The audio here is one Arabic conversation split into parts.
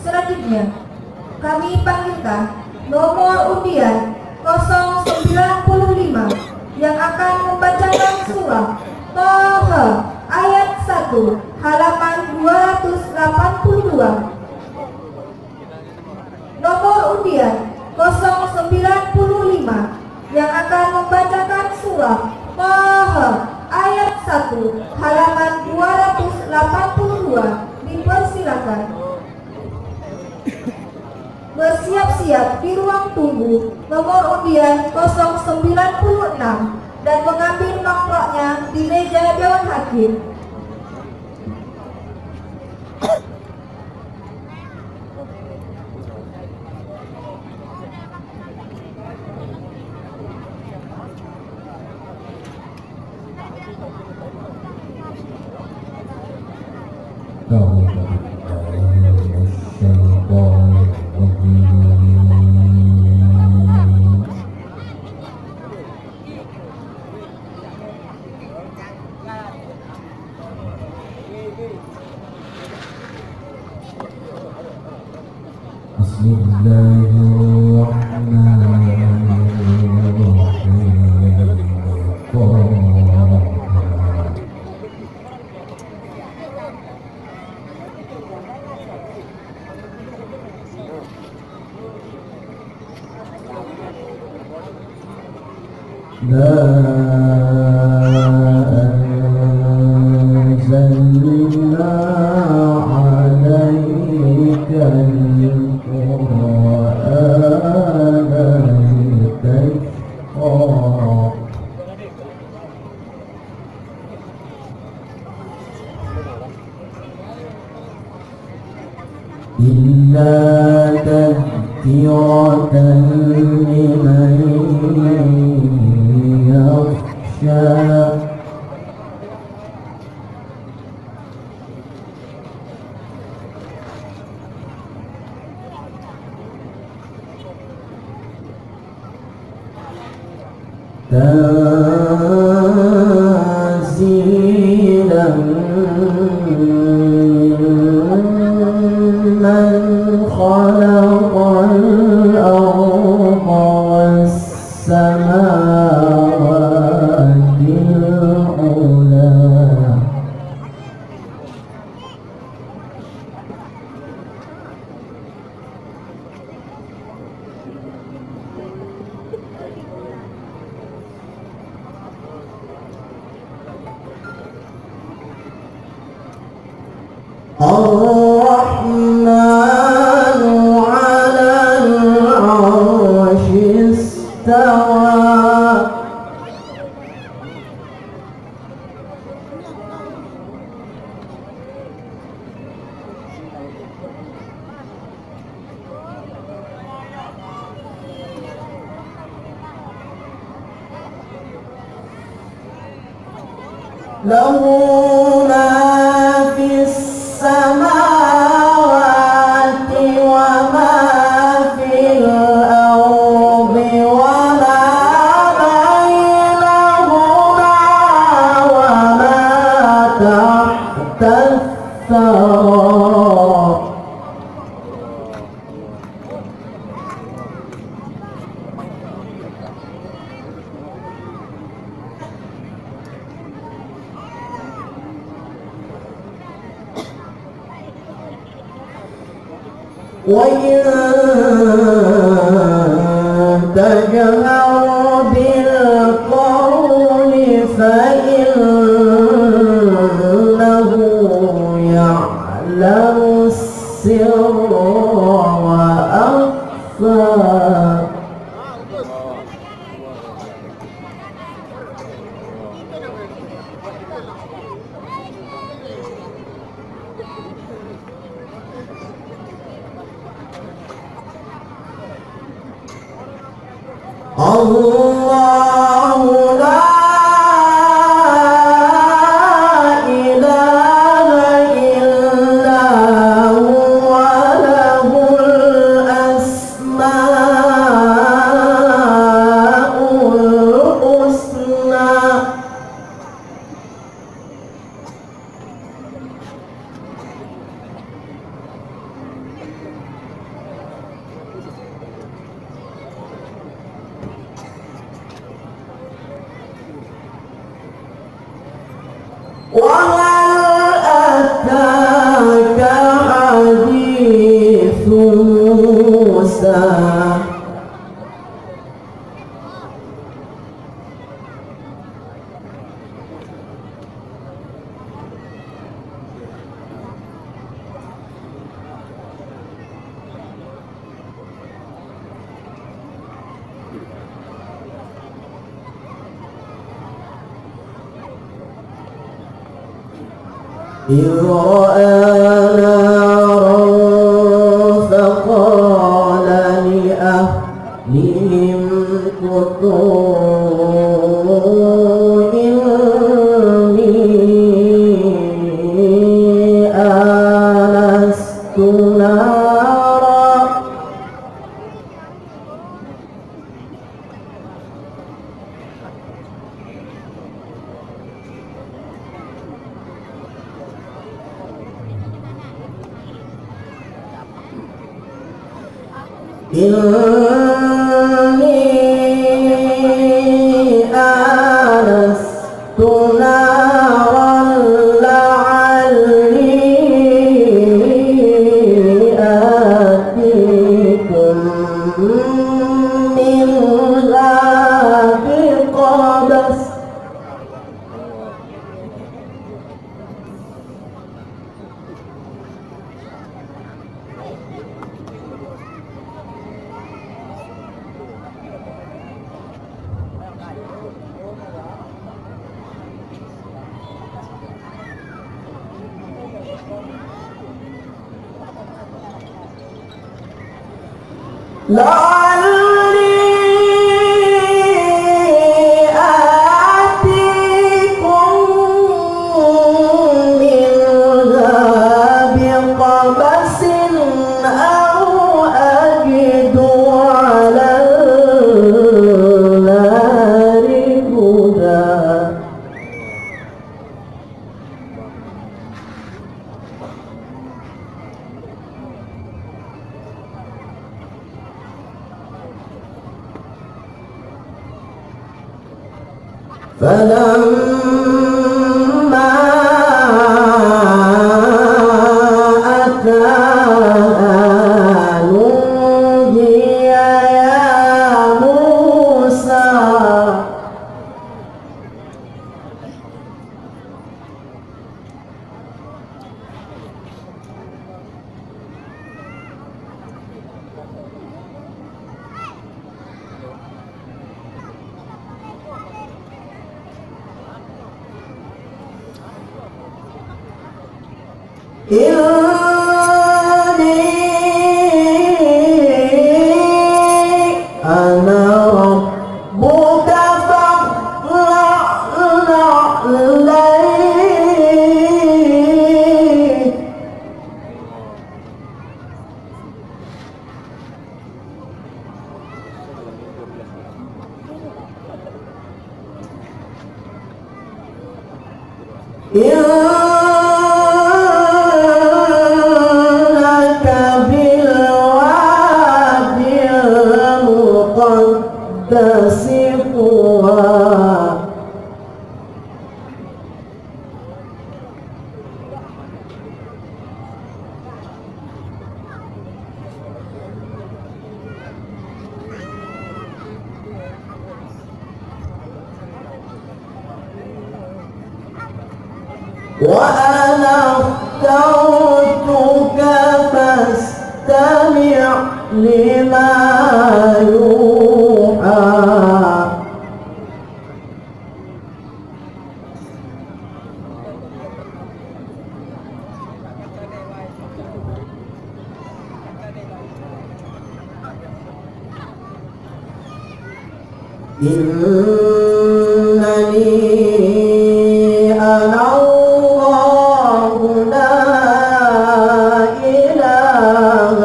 Selanjutnya, kami panggilkan nomor undian 095 yang akan membacakan surah Toha ayat 1 halaman 282. Nomor undian 095 yang akan membacakan surah Toha ayat 1 halaman 282 dipersilakan bersiap-siap di ruang tunggu nomor undian 096 dan mengambil nomornya di meja Dewan Hakim. تنزيلا ممن خلق الأرض والسماوات العلى الرحمن على العرش استوى له ما في السماوات وما في الأرض وما بينهما وما تحت الثرى وإن تجهر بالقول فإنه يعلم السر وأخفى الله لا إله إلا هو له الأسماء الحسنى موسى إذ رأى نارا فقال لأهلهم كثوا إني آنست نارا إني آنست نارا لعلي آتيكم منها بقبس لعلي آتيكم منها بقبس أو أجد على النار هدى فلما أتاها نودي يا موسى إني أنا ربك فاخلع عليك إنك بالوادي المقدس طوى وأنا اخترتك فاستمع لما يوحى إنني أنا الله لا إله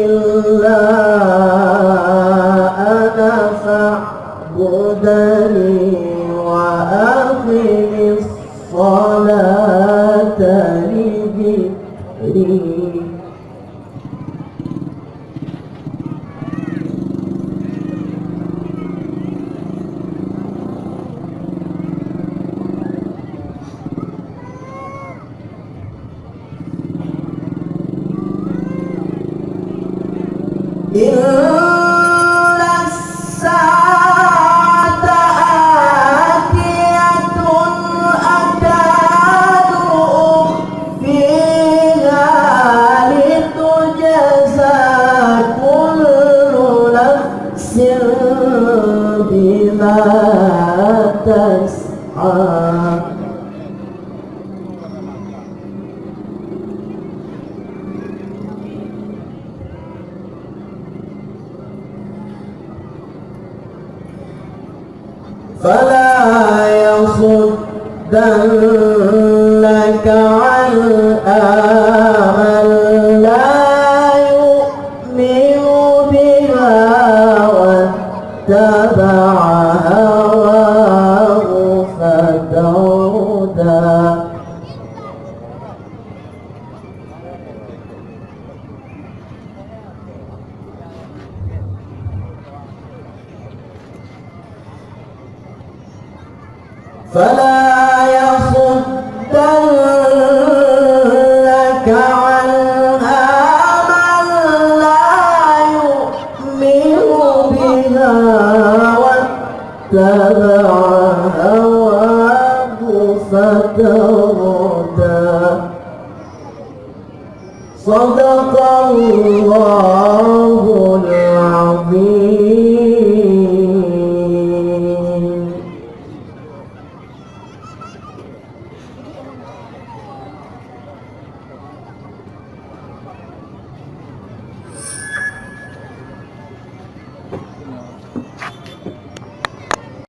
إلا أنا فاعبدني وأقم الصلاة لذكري إن الساعة آتية أكاد أخفيها لتجزى كل نفس بما تسعى فلا يصدنك عنها من لا يؤمن بها واتبع هواه فتردى فلا يصدنك عنها من لا يؤمن بها واتبع هواه فتردى صدق الله